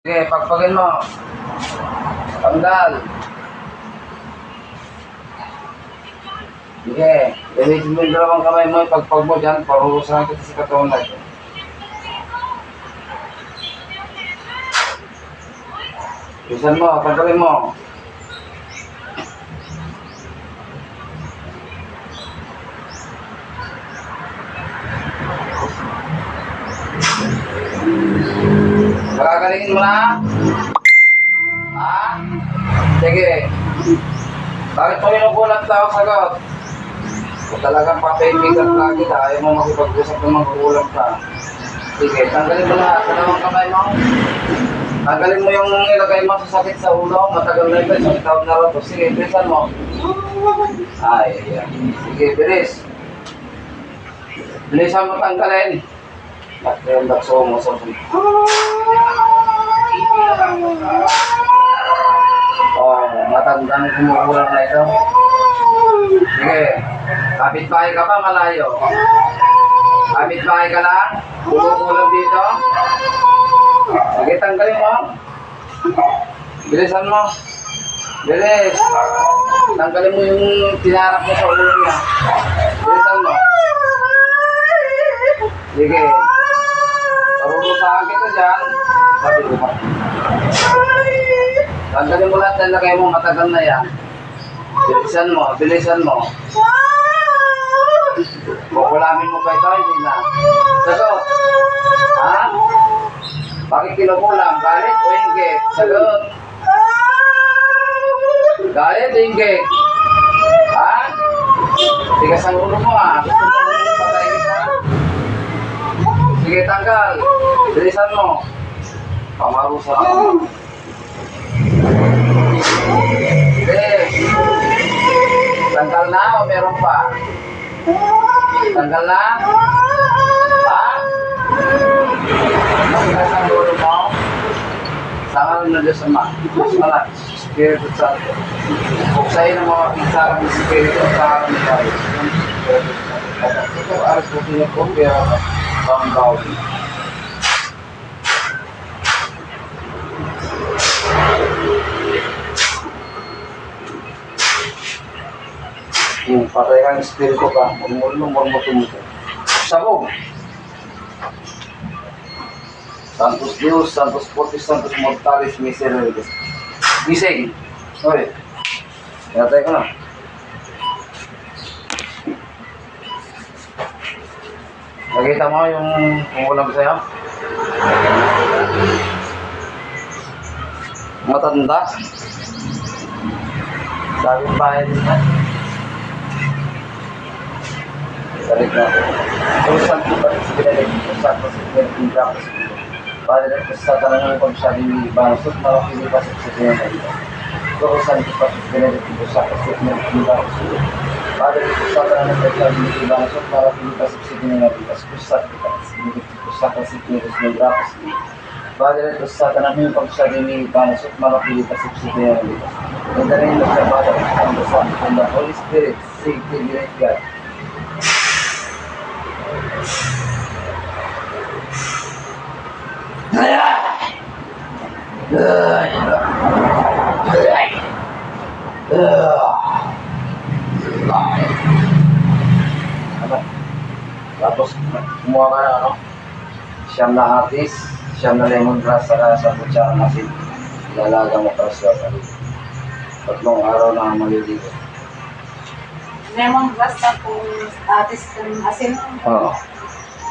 Sige, pagpagin mo. Tanggal. Sige, gamitin mo yung dalawang kamay mo, pagpag mo dyan, parurusahan kita sa katawan natin. Bisan mo, tanggalin mo. Magagalingin mo na? Ha? Sige. Bakit mo kinukulat tao sagot? Kung talagang papaibigan ka kita, ayaw mo makipag-usap ng magkukulang ka. Sige, tanggalin mo na. Dalawang kamay mo. Tanggalin mo yung nilagay mo sa sakit sa ulo. Matagal na ito, isang taon na rin. Sige, bilisan mo. Ay, ayan. Sige, bilis. Bilisan mo tanggalin. At yung dakso mo sa sunod. Oh, matanda na kumukulang na ito. Sige, kapit-bahay ka pa, malayo. Kapit-bahay ka lang, kumukulang dito. Sige, tanggalin mo. Bilisan mo. Bilis. Tanggalin mo yung tinarap mo sa ulo niya. Bilisan mo. Sige. Parurusahan kita dyan. Sabi ko pa. Tanggalin mo lahat na lagay mo, matagal na yan. Bilisan mo, bilisan mo. Kukulamin mo pa ito, hindi na. Sagot. Ha? Bakit kinukulam? Galit o inggit? Sagot. Galit o inggit? Ha? Tigas ang ulo mo ha. Gusto mo patay kita? Sige, tanggal. Bilisan mo. Pamarusa ako. Sige. Tanggal na o meron pa? Tanggal na? Ha? Tigas ang ulo mo. Sangal na Diyos Ama. Diyos Malat. Espiritu Santo. Buksayin ang mga pinsarang ng Espiritu sa aking bahay. Ito, aras ko pinag-compare ang bawal. Patay kang espiritu ka, magmulong, magmutumuto. Sabog. Santos Dios, Santos Fortis, Santos Mortalis, Misericors. Gising. Oy. Natay ko na. Nakita mo yung kumukulang sa'yo? Matanda. Sabi bahay din na. Balik na. Kung saan ko ba sinilagay ko sa ato sa pinag-pinag ko. Padre ko sa tanang ng pagsabi ni Bansot, malaki ni Pasok sa pinag-pinag. Kung saan ko ba sinilagay ko sa ato sa pinag-pinag ko. Padre ko sa tanang ng pagsabi ni Bansot, malaki ni Pasok sa pinag-pinag ko. Kusat ko sa ato sa pinag-pinag ko. Padre ko sa tanang ng pagsabi ni Bansot, malaki ni Pasok sa pinag-pinag ko. In the name of the Father, and the Son, and the Holy Spirit, sing to the great God. Tapos kumuha ka na, ano? Siyam na atis, siyam na lemongrass, saka sa kutsara ng asin. Ilalaga mo para sa sarili. 3 araw na maliligo. Lemongrass tapos atis ng asin. Oo.